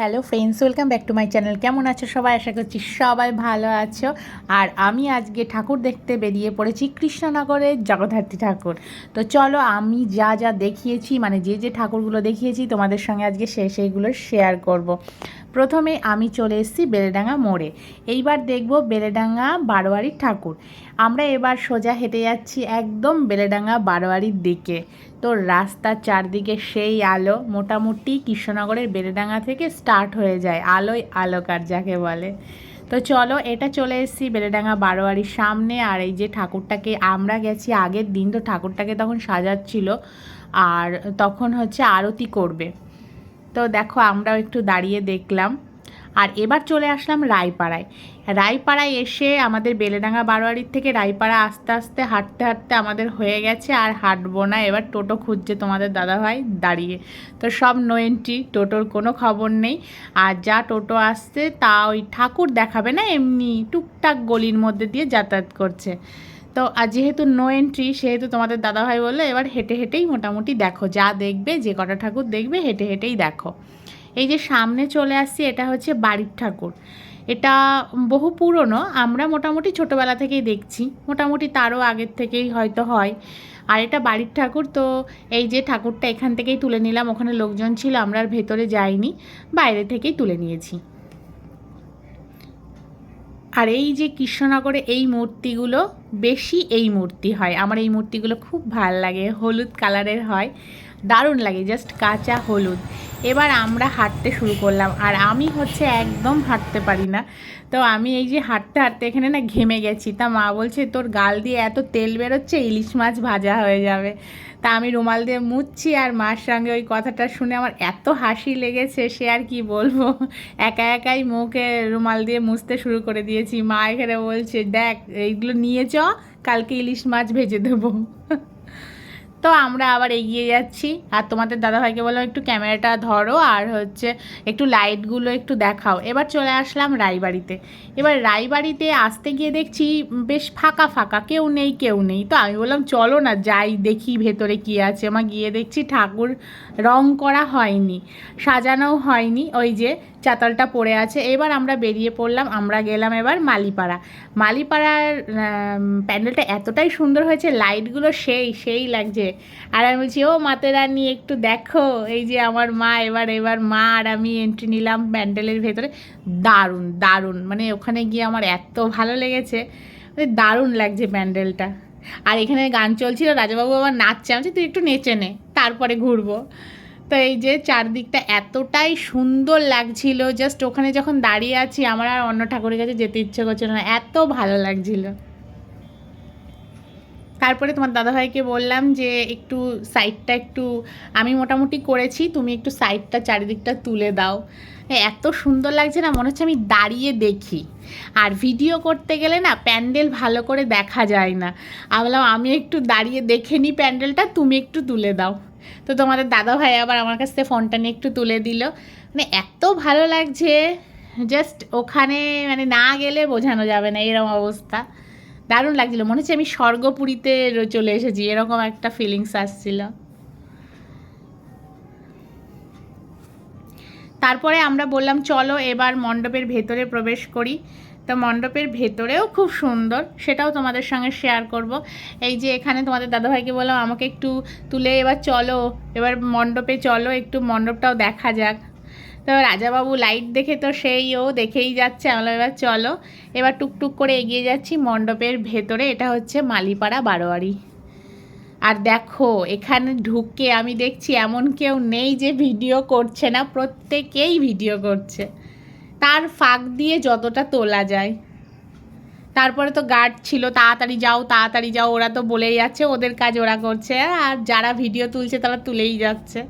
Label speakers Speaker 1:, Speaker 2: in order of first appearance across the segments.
Speaker 1: Hello friends, welcome back to my channel. কেমন আছো সবাই? আশা করছি সবাই ভালো আছো। আর আমি আজকে ঠাকুর দেখতে বেরিয়ে পড়েছি কৃষ্ণনগরের জগদ্ধাত্রী ঠাকুর। তো চলো, আমি যা যা দেখিয়েছি, মানে যে ঠাকুরগুলো দেখিয়েছি তোমাদের সঙ্গে আজকে সেইগুলো শেয়ার করব। প্রথমে আমি চলে এসেছি বেলেডাঙ্গা মোড়ে। এইবার দেখব বেলেডাঙ্গা বারোয়ারির ঠাকুর। আমরা এবার সোজা হেঁটে যাচ্ছি একদম বেলেডাঙ্গা বারোয়ারির দিকে। তো রাস্তার চারদিকে সেই আলো, মোটামুটি কৃষ্ণনগরের বেলেডাঙ্গা থেকে স্টার্ট হয়ে যায় আলোয় আলোকার যাকে বলে। তো চলো, এটা চলে এসেছি বেলেডাঙ্গা বারোয়ারির সামনে। আর এই যে ঠাকুরটাকে আমরা গেছি আগের দিন, তো ঠাকুরটাকে তখন সাজাচ্ছিল আর তখন হচ্ছে আরতি করবে। তো দেখো, আমরাও একটু দাঁড়িয়ে দেখলাম। আর এবার চলে আসলাম রায়পাড়ায়। রায়পাড়ায় এসে আমাদের বেলেডাঙ্গা বারোয়ারির থেকে রায়পাড়া আস্তে আস্তে হাঁটতে হাঁটতে আমাদের হয়ে গেছে, আর হাঁটবো না। এবার টোটো খুঁজছে তোমাদের দাদাভাই দাঁড়িয়ে। তো সব নো এন্ট্রি, টোটোর কোনো খবর নেই। আর যা টোটো আসছে তা ওই ঠাকুর দেখাবে না, এমনি টুকটাক গলির মধ্যে দিয়ে যাতায়াত করছে। তো আর যেহেতু নো এন্ট্রি, সেহেতু তোমাদের দাদাভাই বললো এবার হেঁটে হেঁটেই মোটামুটি দেখো, যা দেখবে, যে কটা ঠাকুর দেখবে হেঁটে হেঁটেই দেখো। এই যে সামনে চলে আসছি, এটা হচ্ছে বাড়ির ঠাকুর। এটা বহু পুরনো, আমরা মোটামুটি ছোটোবেলা থেকেই দেখছি, মোটামুটি তারও আগের থেকেই হয়তো হয়। আর এটা বাড়ির ঠাকুর। তো এই যে ঠাকুরটা এখান থেকেই তুলে নিলাম, ওখানে লোকজন ছিল, আমরা আর ভেতরে যাইনি, বাইরে থেকেই তুলে নিয়েছি। আর এই যে কৃষ্ণনগরে এই মূর্তিগুলো বেশি এই মূর্তি হয়, আমার এই মূর্তিগুলো খুব ভাল লাগে, হলুদ কালারের হয়, দারুণ লাগে, জাস্ট কাঁচা হলুদ। এবার আমরা হাঁটতে শুরু করলাম, আর আমি হচ্ছে একদম হাঁটতে পারি না। তো আমি এই যে হাঁটতে হাঁটতে এখানে না ঘেমে গেছি। তা মা বলছে তোর গাল দিয়ে এত তেল বেরোচ্ছে, ইলিশ মাছ ভাজা হয়ে যাবে। তা আমি রুমাল দিয়ে মুছছি, আর মার সঙ্গে ওই কথাটা শুনে আমার এত হাসি লেগেছে, সে আর কি বলবো। একা একাই মুখে রুমাল দিয়ে মুছতে শুরু করে দিয়েছি। মা এখানে বলছে দেখ এইগুলো নিয়ে চ, কালকে ইলিশ মাছ ভেজে দেবো। তো আমরা আবার এগিয়ে যাচ্ছি, আর তোমাদের দাদাভাইকে বললাম একটু ক্যামেরাটা ধরো আর হচ্ছে একটু লাইটগুলো একটু দেখাও। এবার চলে আসলাম রায়বাড়িতে। এবার রায়বাড়িতে আসতে গিয়ে দেখছি বেশ ফাঁকা ফাঁকা, কেউ নেই কেউ নেই। তো আমি বললাম চলো না যাই, দেখি ভেতরে কী আছে। আমার গিয়ে দেখছি ঠাকুর রং করা হয়নি, সাজানোও হয়নি, ওই যে চাতালটা পড়ে আছে। এবার আমরা বেরিয়ে পড়লাম, আমরা গেলাম এবার মালিপাড়া। মালিপাড়ার প্যান্ডেলটা এতটাই সুন্দর হয়েছে, লাইটগুলো সেই সেই লাগছে। আর আমি বলছি ও মাতেরানী একটু দেখো, এই যে আমার মা। এবার মা আর আমি এন্ট্রি নিলাম প্যান্ডেলের ভেতরে। দারুণ দারুণ, মানে ওখানে গিয়ে আমার এত ভালো লেগেছে, মানে দারুণ লাগছে প্যান্ডেলটা। আর এখানে গান চলছিল, রাজাবাবু আবার নাচছে, আমি তুই একটু নেচে নে, তারপরে ঘুরবো। তো এই যে চারদিকটা এতটাই সুন্দর লাগছিল, জাস্ট ওখানে যখন দাঁড়িয়ে আছি আমার আর অন্য ঠাকুরের কাছে যেতে ইচ্ছে করছিল না, এত ভালো লাগছিল। তারপরে তোমার দাদাভাইকে বললাম যে একটু সাইডটা একটু আমি মোটামুটি করেছি, তুমি একটু সাইডটা চারিদিকটা তুলে দাও। এত সুন্দর লাগছে না, মনে হচ্ছে আমি দাঁড়িয়ে দেখি। আর ভিডিও করতে গেলে না প্যান্ডেল ভালো করে দেখা যায় না। আমি বললাম আমি একটু দাঁড়িয়ে দেখে নিই প্যান্ডেলটা, তুমি একটু তুলে দাও। তো তোমাদের দাদাভাই আবার আমার কাছ থেকে ফোনটা নিয়ে একটু তুলে দিল। মানে এত ভালো লাগছে, জাস্ট ওখানে মানে না গেলে বোঝানো যাবে না, এরকম অবস্থা। দারুণ লাগছিলো, মনে হচ্ছে আমি স্বর্গপুরীতে চলে এসেছি, এরকম একটা ফিলিংস আসছিল। তারপরে আমরা বললাম চলো এবার মণ্ডপের ভেতরে প্রবেশ করি। তো মণ্ডপের ভেতরেও খুব সুন্দর, সেটাও তোমাদের সঙ্গে শেয়ার করব। এই যে এখানে তোমাদের দাদাভাইকে বললাম আমাকে একটু তুলে এবার চলো, এবার মণ্ডপে চলো, একটু মণ্ডপটাও দেখা যাক। তো রাজাবাবু লাইট দেখে তো সেই ও দেখেই যাচ্ছে, আমরা এবার চলো। এবার টুকটুক করে এগিয়ে যাচ্ছি মণ্ডপের ভেতরে। এটা হচ্ছে মালিপাড়া বারোয়ারি। আর দেখো এখানে ঢুকে আমি দেখছি এমন কেউ নেই যে ভিডিও করছে না, প্রত্যেকেই ভিডিও করছে, তার ফাঁক দিয়ে যতটা তোলা যায়। তারপরে তো গার্ড ছিল, তাড়াতাড়ি যাও তাড়াতাড়ি যাও, ওরা তো বলেই যাচ্ছে, ওদের কাজ ওরা করছে, আর যারা ভিডিও তুলছে তারা তুলেই যাচ্ছে।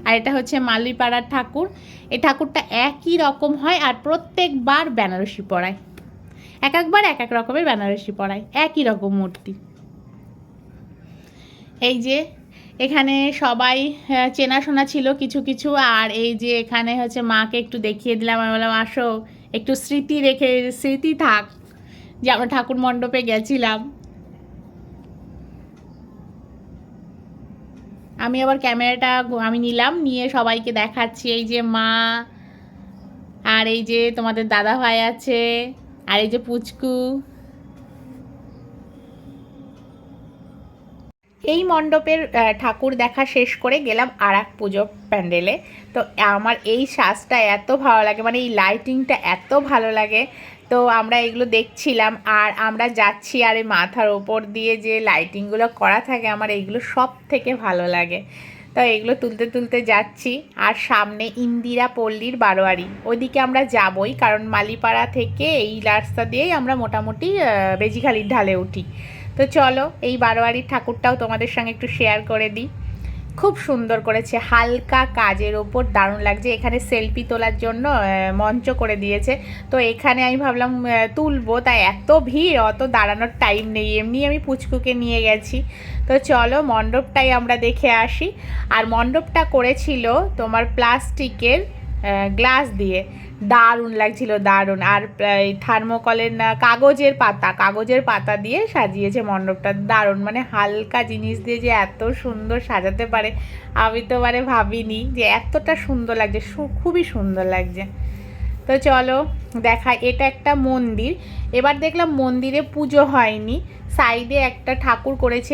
Speaker 1: আর এটা হচ্ছে মালিপাড়ার ঠাকুর। এই ঠাকুরটা একই রকম হয়, আর প্রত্যেকবার বেনারসি পরায়, এক একবার এক এক রকমের বেনারসি পরায়, একই রকম মূর্তি। এই যে এখানে সবাই চেনাশোনা ছিল কিছু কিছু। আর এই যে এখানে হচ্ছে মাকে একটু দেখিয়ে দিলাম, আমি বললাম আসো একটু স্মৃতি রেখে, স্মৃতি থাক যে আমরা ঠাকুর মণ্ডপে গেছিলাম। আমি আবার ক্যামেরাটা আমি নিলাম, নিয়ে সবাইকে দেখাচ্ছি, এই যে মা, আর এই যে তোমাদের দাদা ভাই আছে, আর এই যে পুচকু। এই মণ্ডপের ঠাকুর দেখা শেষ করে গেলাম আর এক পুজো প্যান্ডেলে। তো আমার এই সাজটা এত ভালো লাগে, মানে এই লাইটিংটা এত ভালো লাগে। তো আমরা এগুলো দেখছিলাম আর আমরা যাচ্ছি, আর এই মাথার ওপর দিয়ে যে লাইটিংগুলো করা থাকে আমার এইগুলো সব থেকে ভালো লাগে। তো এগুলো তুলতে তুলতে যাচ্ছি। আর সামনে ইন্দিরা পল্লীর বারোয়ারি, ওইদিকে আমরা যাবই, কারণ মালিপাড়া থেকে এই রাস্তা দিয়েই আমরা মোটামুটি বেজিখালির ঢালে উঠি। তো চলো এই বারোয়ারির ঠাকুরটাও তোমাদের সঙ্গে একটু শেয়ার করে দিই। খুব সুন্দর করেছে, হালকা কাজের ওপর দারুণ লাগছে। এখানে সেলফি তোলার জন্য মঞ্চ করে দিয়েছে। তো এখানে আমি ভাবলাম তুলবো, তাই এত ভিড়, অত দাঁড়ানোর টাইম নেই, এমনি আমি পুচকুকে নিয়ে গেছি। তো চলো মণ্ডপটাই আমরা দেখে আসি। আর মণ্ডপটা করেছিল তোমার প্লাস্টিকের গ্লাস দিয়ে, দারুণ লাগছিল, দারুণ। আর থার্মোকলের না কাগজের পাতা দিয়ে সাজিয়েছে মণ্ডপটা, দারুণ। মানে হালকা জিনিস দিয়ে যে এত সুন্দর সাজাতে পারে আমি তো মানে ভাবিনি যে এতটা সুন্দর লাগছে, খুবই সুন্দর লাগছে। তো চলো দেখাই, এটা একটা মন্দির। এবার দেখলাম মন্দিরে পুজো হয়নি, সাইডে একটা ঠাকুর করেছে।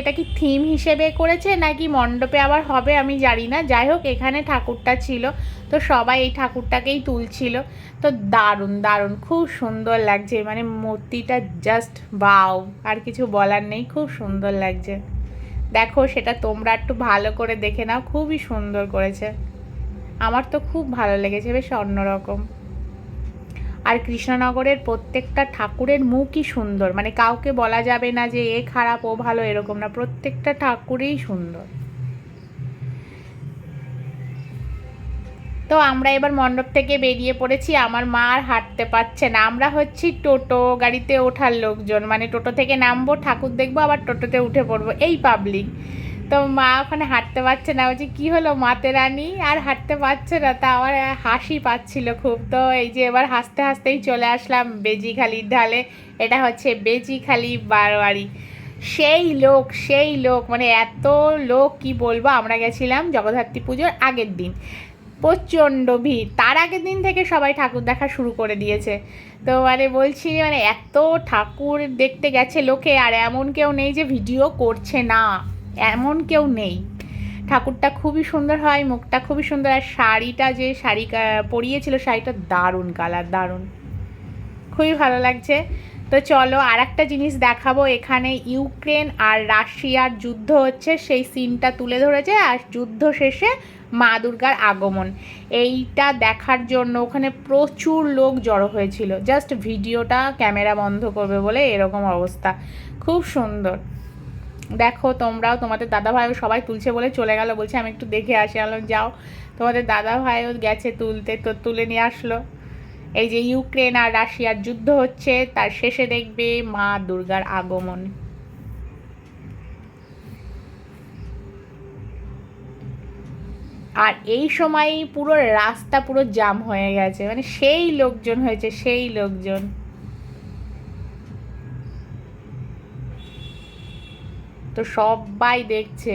Speaker 1: এটা কি থিম হিসেবে করেছে নাকি মণ্ডপে আবার হবে আমি জানি না, যাই হোক এখানে ঠাকুরটা ছিল। তো সবাই এই ঠাকুরটাকেই তুলছিল। তো দারুণ দারুণ, খুব সুন্দর লাগছে, মানে মূর্তিটা জাস্ট বাও, আর কিছু বলার নেই, খুব সুন্দর লাগছে। দেখো সেটা তোমরা একটু ভালো করে দেখে নাও, খুবই সুন্দর করেছে, আমার তো খুব ভালো লেগেছে, বেশ অন্যরকম। আর কৃষ্ণনগরের প্রত্যেকটা ঠাকুরের মুখই সুন্দর, মানে কাউকে বলা যাবে না যে এ খারাপ ও ভালো, এরকম না, প্রত্যেকটা ঠাকুরেই সুন্দর। তো আমরা এবার মণ্ডপ থেকে বেরিয়ে পড়েছি, আমার মা আর হাঁটতে পারছে না। আমরা হচ্ছি টোটো গাড়িতে ওঠার লোকজন, মানে টোটো থেকে নামবো, ঠাকুর দেখবো, আবার টোটোতে উঠে পড়বো, এই পাবলিক। তো মা ওখানে হাঁটতে পারছে না, বলছি কী হলো মাতে রানী, আর হাঁটতে পারছে না, তা আমার হাসি পাচ্ছিল খুব। তো এই যে এবার হাসতে হাসতেই চলে আসলাম বেজিখালির ঢালে। এটা হচ্ছে বেজিখালি বারোয়ারি। সেই লোক, মানে এত লোক কি বলবো। আমরা গেছিলাম জগদ্ধাত্রী পুজোর আগের দিন, প্রচণ্ড ভিড়, তার আগের দিন থেকে সবাই ঠাকুর দেখা শুরু করে দিয়েছে। তো মানে বলছি, মানে এত ঠাকুর দেখতে গেছে লোকে, আর এমন কেউ নেই যে ভিডিও করছে না, এমন কেউ নেই। ঠাকুরটা খুবই সুন্দর হয়, মুখটা খুবই সুন্দর, আর শাড়িটা যে শাড়ি পরিয়েছিল, শাড়িটা দারুণ কালার, দারুণ, খুবই ভালো লাগছে। তো চলো আর একটা জিনিস দেখাবো, এখানে ইউক্রেন আর রাশিয়ার যুদ্ধ হচ্ছে, সেই সিনটা তুলে ধরেছে। আর যুদ্ধ শেষে মা দুর্গার আগমন, এইটা দেখার জন্য ওখানে প্রচুর লোক জড়ো হয়েছিল, জাস্ট ভিডিওটা ক্যামেরা বন্ধ করবে বলে এরকম অবস্থা, খুব সুন্দর। দেখো তোমরাও, তোমাদের দাদাভাইও সবাই তুলছে বলে চলে গেল, বলছে আমি একটু দেখে আসি। আলাম যাও, তোমাদের দাদাভাইও গেছে তুলতে, তো তুলে নিয়ে আসলো। এই যে ইউক্রেন আর রাশিয়ার যুদ্ধ হচ্ছে, তার শেষে দেখবে মা দুর্গার আগমন। আর এই সময় পুরো রাস্তা পুরো জাম হয়ে গেছে, মানে সেই লোকজন হয়েছে, সেই লোকজন। তো সবাই দেখছে,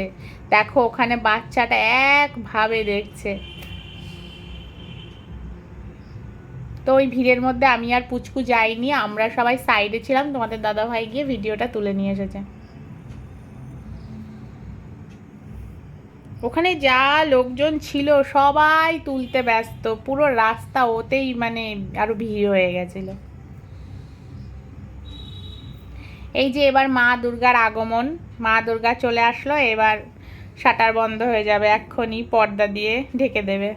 Speaker 1: দেখো ওখানে বাচ্চাটা একভাবে দেখছে। তো ওই ভিড়ের মধ্যে আমি আর পুচকু যাইনি, আমরা সবাই সাইডে ছিলাম, তোমাদের দাদাভাই গিয়ে ভিডিওটা তুলে নিয়ে এসেছে। ওখানে যা লোকজন ছিল সবাই তুলতে ব্যস্ত, পুরো রাস্তা ওতেই মানে আরো ভিড় হয়ে গেছিল। এই যে এবার মা দুর্গার আগমন, মা দুর্গা চলে আসলো। এবার শাটার বন্ধ হয়ে যাবে, এক্ষুনি পর্দা দিয়ে ঢেকে দেবে।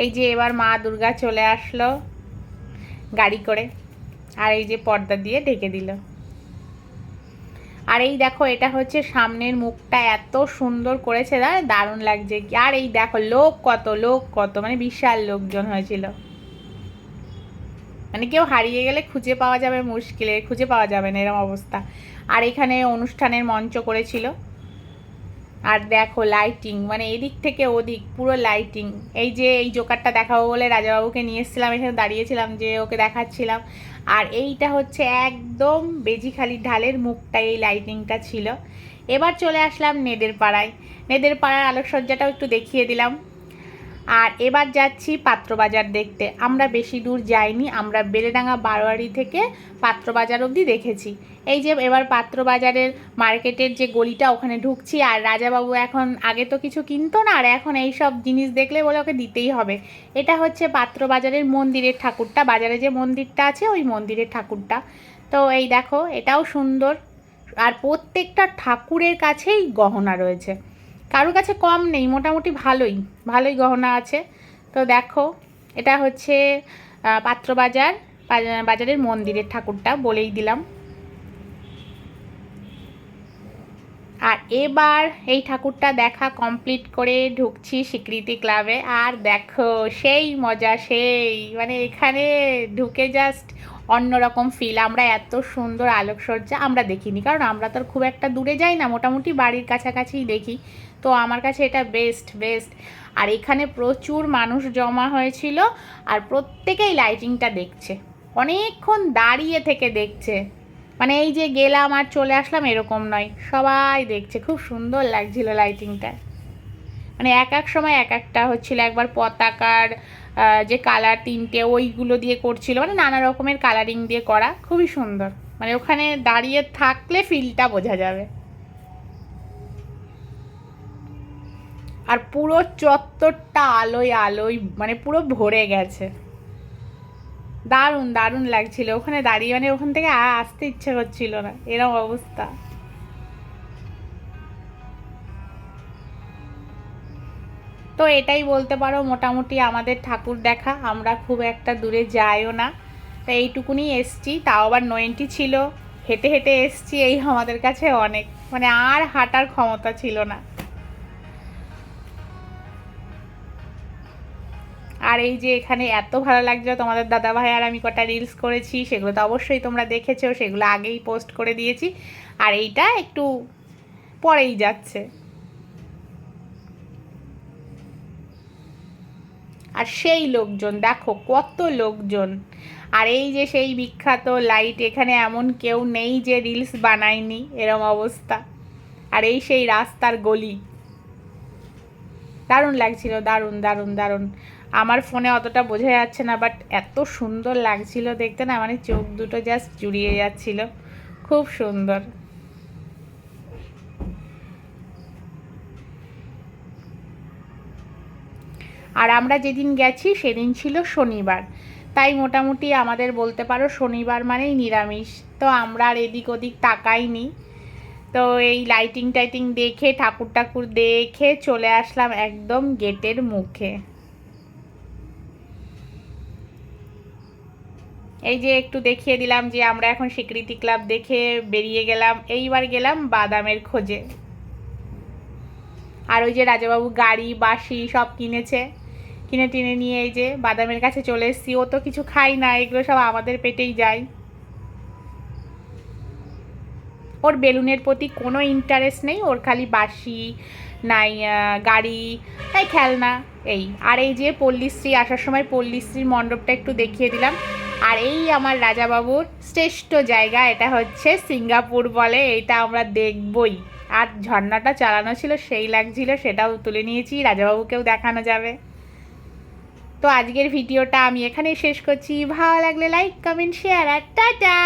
Speaker 1: এই যে এবার মা দুর্গা চলে আসলো গাড়ি করে, আর এই যে পর্দা দিয়ে ঢেকে দিল। আর এই দেখো এটা হচ্ছে সামনের মুখটা, এত সুন্দর করেছে, দারুণ লাগছে। আর এই দেখো লোক কত, মানে বিশাল লোকজন হয়েছিল, মানে কেউ হারিয়ে গেলে খুঁজে পাওয়া যাবে মুশকিলে, খুঁজে পাওয়া যাবে না এরকম অবস্থা। আর এখানে অনুষ্ঠানের মঞ্চ করেছিল। আর দেখো লাইটিং, মানে এদিক থেকে ওদিক পুরো লাইটিং। এই যে এই জোকারটা দেখাবো বলে রাজাবাবুকে নিয়ে এসেছিলাম, এখানে দাঁড়িয়েছিলাম যে ওকে দেখাচ্ছিলাম। আর এইটা হচ্ছে একদম বেজিখালি ঢালের মুখটা, এই লাইটিংটা ছিল। এবার চলে আসলাম নেদের পাড়ায়। নেদের পাড়ার আলোকসজ্জাটাও একটু দেখিয়ে দিলাম। আর এবার যাচ্ছি পাত্রবাজার দেখতে। আমরা বেশি দূর যাইনি, আমরা বেলেডাঙ্গা বারোয়ারি থেকে পাত্রবাজার অবধি দেখেছি। এই যে এবার পাত্রবাজারের মার্কেটের যে গলিটা, ওখানে ঢুকছি। আর রাজাবাবু এখন, আগে তো কিছু কিনতো না, আর এখন এই সব জিনিস দেখলে বলে ওকে দিতেই হবে। এটা হচ্ছে পাত্রবাজারের মন্দিরের ঠাকুরটা, বাজারে যে মন্দিরটা আছে ওই মন্দিরের ঠাকুরটা। তো এই দেখো, এটাও সুন্দর। আর প্রত্যেকটা ঠাকুরের কাছেই গহনা রয়েছে, কারোর কাছে কম নেই, মোটামুটি ভালোই ভালোই গহনা আছে। তো দেখো, এটা হচ্ছে পাত্রবাজার বাজারের মন্দিরের ঠাকুরটা, বলেই দিলাম। আর এবার এই ঠাকুরটা দেখা কমপ্লিট করে ঢুকছি স্বীকৃতি ক্লাবে। আর দেখো সেই মজা, সেই মানে এখানে ঢুকে জাস্ট অন্যরকম ফিল। আমরা এত সুন্দর আলোকসজ্জা আমরা দেখিনি, কারণ আমরা তো খুব একটা দূরে যাই না, মোটামুটি বাড়ির কাছাকাছিই দেখি। তো আমার কাছে এটা বেস্ট বেস্ট। আর এখানে প্রচুর মানুষ জমা হয়েছিল, আর প্রত্যেকেই লাইটিংটা দেখছে, অনেকক্ষণ দাঁড়িয়ে থেকে দেখছে। মানে এই যে গেলাম আর চলে আসলাম এরকম নয়, সবাই দেখছে। খুব সুন্দর লাগছিল লাইটিংটা। মানে এক এক সময় এক একটা হচ্ছিল। একবার পতাকার যে কালার তিনটে, ওইগুলো দিয়ে করছিল, মানে নানা রকমের কালারিং দিয়ে করা, খুবই সুন্দর। মানে ওখানে দাঁড়িয়ে থাকলে ফিলটা বোঝা যাবে। আর পুরো চত্বরটা আলোয় আলোয় মানে পুরো ভরে গেছে। দারুণ দারুণ লাগছিল ওখানে দাঁড়িয়ে, মানে ওখান থেকে আসতে ইচ্ছে করছিল না, এরকম অবস্থা। তো এটাই বলতে পারো মোটামুটি আমাদের ঠাকুর দেখা। আমরা খুব একটা দূরে যাইও না, তো এইটুকুনি এসছি, তাও আবার নয়েন্টি ছিল, হেঁটে হেঁটে এসছি, এই আমাদের কাছে অনেক, মানে আর হাঁটার ক্ষমতা ছিল না। আর এই যে এখানে এত ভালো লাগছে, তোমাদের দাদাভাই আর আমি কটা রিলস করেছি, সেগুলো তো অবশ্যই তোমরা দেখেছো, সেগুলো আগেই পোস্ট করে দিয়েছি। আর এইটা একটু পরেই যাচ্ছে। আর সেই লোকজন দেখো, কত লোকজন। আর এই যে সেই বিখ্যাত লাইট, এখানে এমন কেউ নেই যে রিলস বানায়নি, এরম অবস্থা। আর এই সেই রাস্তার গলি, দারুণ লাগছিল, দারুণ দারুণ দারুণ। আমার ফোনে অতটা বোঝা যাচ্ছে না, বাট এত সুন্দর লাগছিল দেখতে না, মানে চোখ দুটো জাস্ট জুড়িয়ে যাচ্ছিল, খুব সুন্দর। আর আমরা যেদিন গেছি সেদিন ছিল শনিবার, তাই মোটামুটি আমাদের বলতে পারো শনিবার মানেই নিরামিষ। তো আমরা আর এদিক ওদিক তাকাইনি। তো এই লাইটিং টাইটিং দেখে, ঠাকুর ঠাকুর দেখে চলে আসলাম একদম গেটের মুখে। এই যে একটু দেখিয়ে দিলাম যে আমরা এখন স্বীকৃতি ক্লাব দেখে বেরিয়ে গেলাম। এইবার গেলাম বাদামের খোঁজে। আর ওই যে রাজাবাবু গাড়ি বাঁশি সব কিনেছে, কিনে টিনে নিয়ে এই যে বাদামের কাছে চলে এসেছি। ও তো কিছু খাই না, এগুলো সব আমাদের পেটেই যায়। ওর বেলুনের প্রতি কোনো ইন্টারেস্ট নেই, ওর খালি বাঁশি নাই, গাড়ি, এই খেলনা, এই। আর এই যে পল্লীশ্রী, আসার সময় পল্লীশ্রীর মণ্ডপটা একটু দেখিয়ে দিলাম। আর এই আমার রাজাবাবুর শ্রেষ্ঠ জায়গা, এটা হচ্ছে সিঙ্গাপুর বলে, এটা আমরা দেখবই। আর ঝর্ণাটা চালানো ছিল, সেই লাগছিল, সেটাও তুলে নিয়েছি, রাজাবাবুকেও দেখানো যাবে। তো আজকের ভিডিওটা আমি এখানেই শেষ করছি। ভালো লাগলে লাইক কমেন্ট শেয়ার আর টাটা।